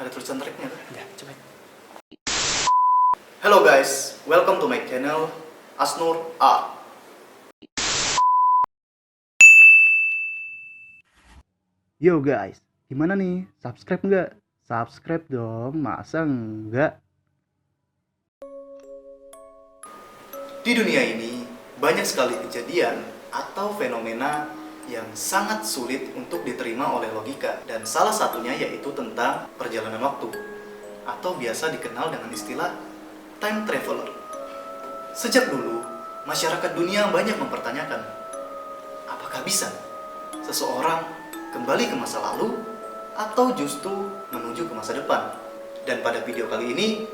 Ada tulisan treknya kan? Ya, coba. Hello guys, welcome to my channel Asnur A. Yo guys, gimana nih? Subscribe nggak? Subscribe dong, masa enggak? Di dunia ini banyak sekali kejadian atau fenomena yang sangat sulit untuk diterima oleh logika, dan salah satunya yaitu tentang perjalanan waktu atau biasa dikenal dengan istilah time traveler. Sejak dulu, masyarakat dunia banyak mempertanyakan, apakah bisa seseorang kembali ke masa lalu atau justru menuju ke masa depan? Dan pada video kali ini,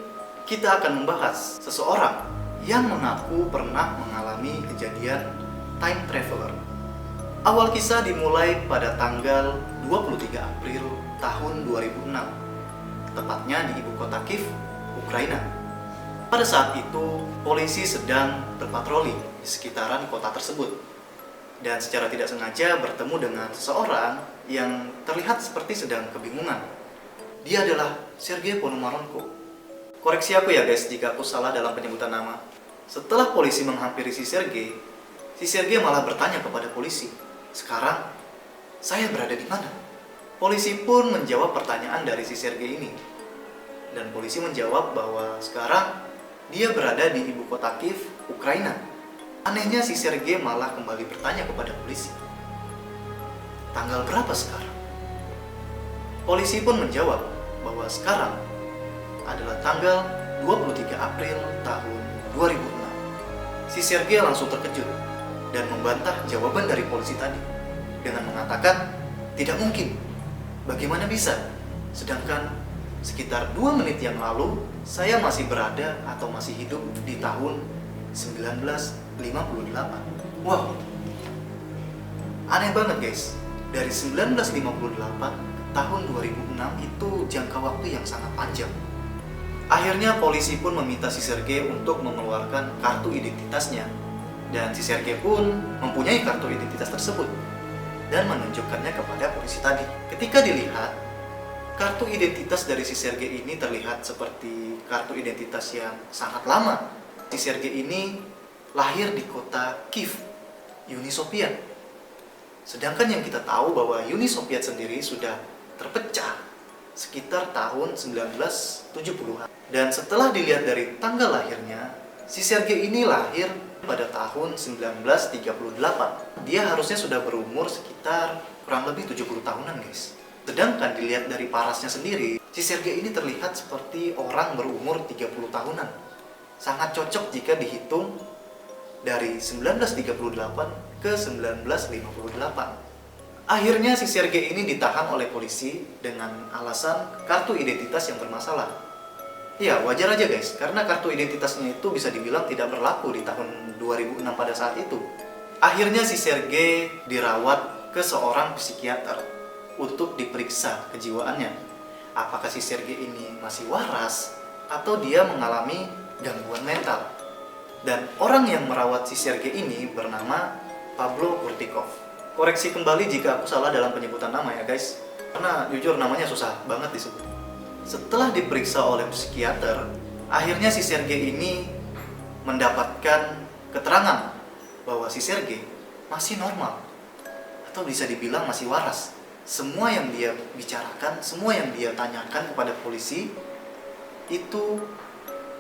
kita akan membahas seseorang yang mengaku pernah mengalami kejadian time traveler. Awal kisah dimulai pada tanggal 23 April tahun 2006, tepatnya di ibu kota Kiev, Ukraina. Pada saat itu, polisi sedang berpatroli di sekitaran kota tersebut, dan secara tidak sengaja bertemu dengan seseorang yang terlihat seperti sedang kebingungan. Dia adalah Sergei Ponomarenko. Koreksi aku ya guys jika aku salah dalam penyebutan nama. Setelah polisi menghampiri si Sergei malah bertanya kepada polisi, "Sekarang saya berada di mana?" Polisi pun menjawab pertanyaan dari si Sergei ini. Dan polisi menjawab bahwa sekarang dia berada di ibu kota Kiev, Ukraina. Anehnya si Sergei malah kembali bertanya kepada polisi, "Tanggal berapa sekarang?" Polisi pun menjawab bahwa sekarang adalah tanggal 23 April tahun 2006. Si Sergei langsung terkejut dan membantah jawaban dari polisi tadi dengan mengatakan, "Tidak mungkin. Bagaimana bisa? Sedangkan sekitar 2 menit yang lalu saya masih berada atau masih hidup di tahun 1958. Wow, aneh banget guys. Dari 1958 ke tahun 2006 itu jangka waktu yang sangat panjang. Akhirnya polisi pun meminta si Sergei untuk mengeluarkan kartu identitasnya. Dan si Sergei pun mempunyai kartu identitas tersebut dan menunjukkannya kepada polisi tadi. Ketika dilihat, kartu identitas dari si Sergei ini terlihat seperti kartu identitas yang sangat lama. Si Sergei ini lahir di kota Kiev, Uni Soviet. Sedangkan yang kita tahu bahwa Uni Soviet sendiri sudah terpecah sekitar tahun 1970-an. Dan setelah dilihat dari tanggal lahirnya, si Sergei ini lahir pada tahun 1938. Dia harusnya sudah berumur sekitar kurang lebih 70 tahunan guys. Sedangkan dilihat dari parasnya sendiri, si Sergei ini terlihat seperti orang berumur 30 tahunan. Sangat cocok jika dihitung dari 1938 ke 1958. Akhirnya si Sergei ini ditahan oleh polisi dengan alasan kartu identitas yang bermasalah. Ya wajar aja guys, karena kartu identitasnya itu bisa dibilang tidak berlaku di tahun 2006 pada saat itu. Akhirnya si Sergei dirawat ke seorang psikiater untuk diperiksa kejiwaannya. Apakah si Sergei ini masih waras atau dia mengalami gangguan mental. Dan orang yang merawat si Sergei ini bernama Pablo Kurtikov. Koreksi kembali jika aku salah dalam penyebutan nama ya guys, karena jujur namanya susah banget disebut. Setelah diperiksa oleh psikiater, akhirnya si Sergei ini mendapatkan keterangan bahwa si Sergei masih normal atau bisa dibilang masih waras. Semua yang dia bicarakan, semua yang dia tanyakan kepada polisi itu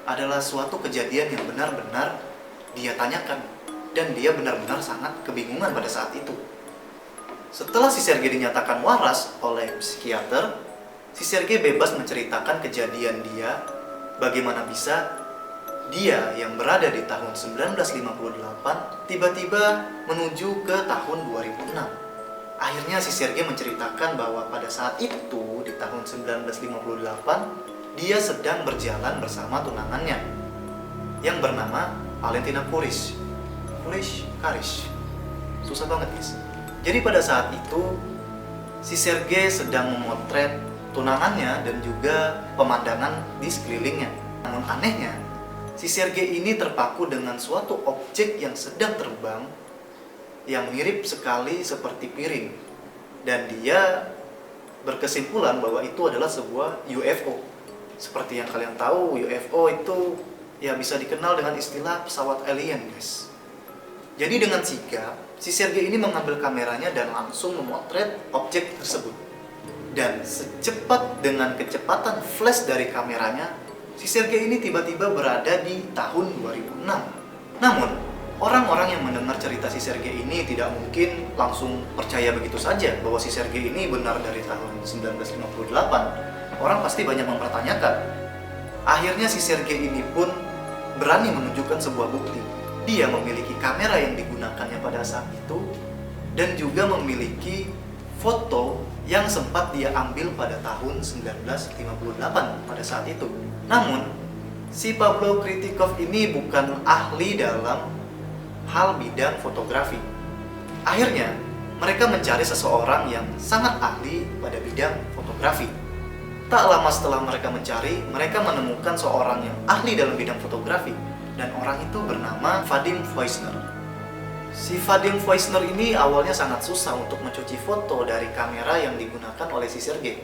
adalah suatu kejadian yang benar-benar dia tanyakan, dan dia benar-benar sangat kebingungan pada saat itu. Setelah si Sergei dinyatakan waras oleh psikiater, si Sergei bebas menceritakan kejadian dia, bagaimana bisa dia yang berada di tahun 1958 tiba-tiba menuju ke tahun 2006. Akhirnya si Sergei menceritakan bahwa pada saat itu di tahun 1958 dia sedang berjalan bersama tunangannya yang bernama Valentina Karish. Susah banget guys. Jadi pada saat itu si Sergei sedang memotret tunangannya dan juga pemandangan di sekelilingnya. Namun anehnya, si Sergei ini terpaku dengan suatu objek yang sedang terbang yang mirip sekali seperti piring. Dan dia berkesimpulan bahwa itu adalah sebuah UFO. Seperti yang kalian tahu, UFO itu ya bisa dikenal dengan istilah pesawat alien, guys. Jadi dengan sigap, si Sergei ini mengambil kameranya dan langsung memotret objek tersebut. Dan secepat dengan kecepatan flash dari kameranya, si Sergei ini tiba-tiba berada di tahun 2006. Namun, orang-orang yang mendengar cerita si Sergei ini tidak mungkin langsung percaya begitu saja bahwa si Sergei ini benar dari tahun 1958. Orang pasti banyak mempertanyakan. Akhirnya si Sergei ini pun berani menunjukkan sebuah bukti. Dia memiliki kamera yang digunakannya pada saat itu dan juga memiliki foto yang sempat dia ambil pada tahun 1958 pada saat itu. Namun, si Pablo Kritikov ini bukan ahli dalam hal bidang fotografi. Akhirnya, mereka mencari seseorang yang sangat ahli pada bidang fotografi. Tak lama setelah mereka mencari, mereka menemukan seorang yang ahli dalam bidang fotografi, dan orang itu bernama Vadim Voisner. Si Vadim Voisner ini awalnya sangat susah untuk mencuci foto dari kamera yang digunakan oleh si Sergei.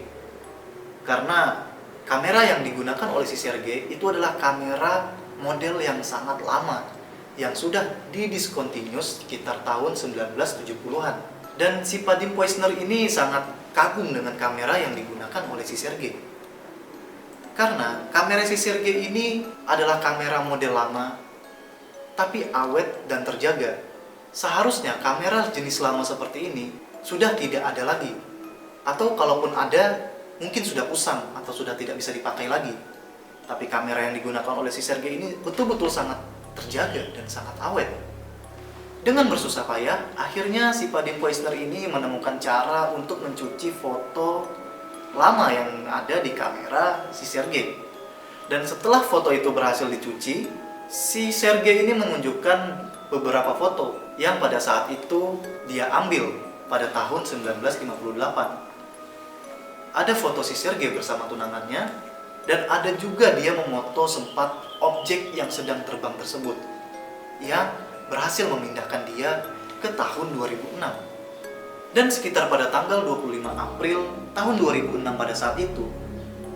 Karena kamera yang digunakan oleh si Sergei itu adalah kamera model yang sangat lama, yang sudah didiscontinuous sekitar tahun 1970-an. Dan si Vadim Voisner ini sangat kagum dengan kamera yang digunakan oleh si Sergei. Karena kamera si Sergei ini adalah kamera model lama, tapi awet dan terjaga. Seharusnya kamera jenis lama seperti ini sudah tidak ada lagi. Atau kalaupun ada, mungkin sudah usang atau sudah tidak bisa dipakai lagi. Tapi kamera yang digunakan oleh si Sergei ini betul-betul sangat terjaga dan sangat awet. Dengan bersusah payah, akhirnya si Vadim Voisner ini menemukan cara untuk mencuci foto lama yang ada di kamera si Sergei. Dan setelah foto itu berhasil dicuci, si Sergei ini menunjukkan beberapa foto yang pada saat itu dia ambil pada tahun 1958. Ada foto si Sergei bersama tunangannya, dan ada juga dia memoto sempat objek yang sedang terbang tersebut, yang berhasil memindahkan dia ke tahun 2006. Dan sekitar pada tanggal 25 April tahun 2006 pada saat itu,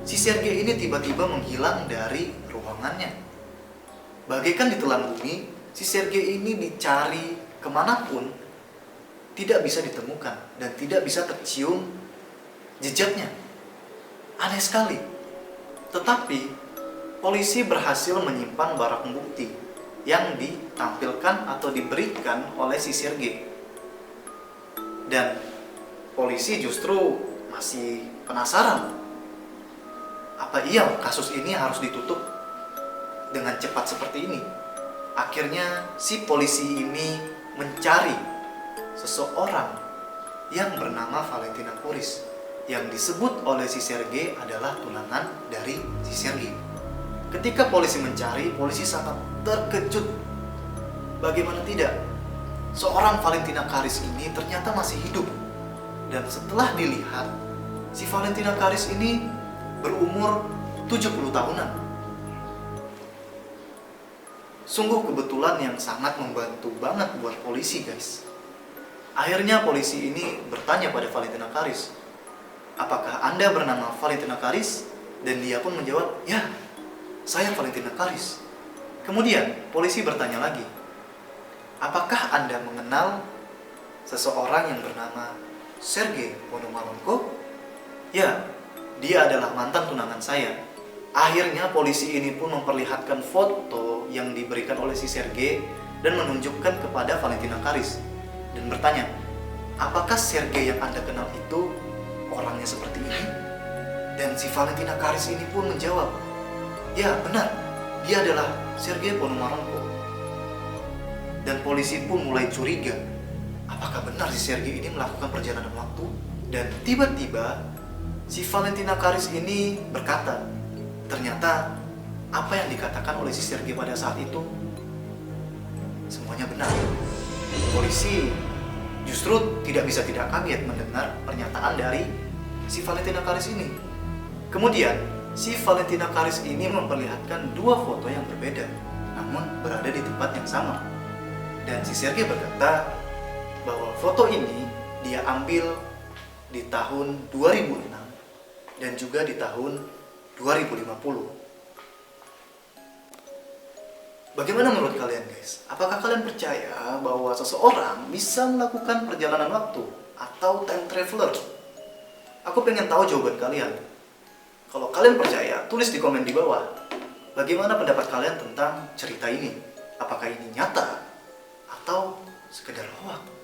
si Sergei ini tiba-tiba menghilang dari ruangannya. Bagaikan ditelan bumi, si Sergei ini dicari kemanapun, tidak bisa ditemukan dan tidak bisa tercium jejaknya. Aneh sekali. Tetapi, polisi berhasil menyimpan barang bukti yang ditampilkan atau diberikan oleh si Sergei. Dan polisi justru masih penasaran. Apa iya kasus ini harus ditutup dengan cepat seperti ini? Akhirnya si polisi ini mencari seseorang yang bernama Valentina Kuris, yang disebut oleh si Sergei adalah tunangan dari si Sergei. Ketika polisi mencari, polisi sangat terkejut. Bagaimana tidak? Seorang Valentina Karis ini ternyata masih hidup. Dan setelah dilihat, si Valentina Karis ini berumur 70 tahunan. Sungguh kebetulan yang sangat membantu banget buat polisi, guys. Akhirnya polisi ini bertanya pada Valentina Karis, apakah Anda bernama Valentina Karis? Dan dia pun menjawab, ya, saya Valentina Karis. Kemudian polisi bertanya lagi, apakah Anda mengenal seseorang yang bernama Sergei Ponomarenko? Ya, dia adalah mantan tunangan saya. Akhirnya polisi ini pun memperlihatkan foto yang diberikan oleh si Sergei dan menunjukkan kepada Valentina Karis dan bertanya, apakah Sergei yang Anda kenal itu orangnya seperti ini? Dan si Valentina Karis ini pun menjawab, ya benar, dia adalah Sergei Ponomarenko. Dan polisi pun mulai curiga, apakah benar si Sergei ini melakukan perjalanan waktu? Dan tiba-tiba si Valentina Karis ini berkata, ternyata apa yang dikatakan oleh si Sergei pada saat itu semuanya benar. Polisi justru tidak bisa tidak kaget mendengar pernyataan dari si Valentina Karis ini. Kemudian si Valentina Karis ini memperlihatkan dua foto yang berbeda, namun berada di tempat yang sama. Dan si Sergei berkata bahwa foto ini dia ambil di tahun 2006 dan juga di tahun 2050. Bagaimana menurut kalian guys? Apakah kalian percaya bahwa seseorang bisa melakukan perjalanan waktu atau time traveler? Aku pengen tahu jawaban kalian. Kalau kalian percaya, tulis di komen di bawah. Bagaimana pendapat kalian tentang cerita ini? Apakah ini nyata atau sekedar hoax?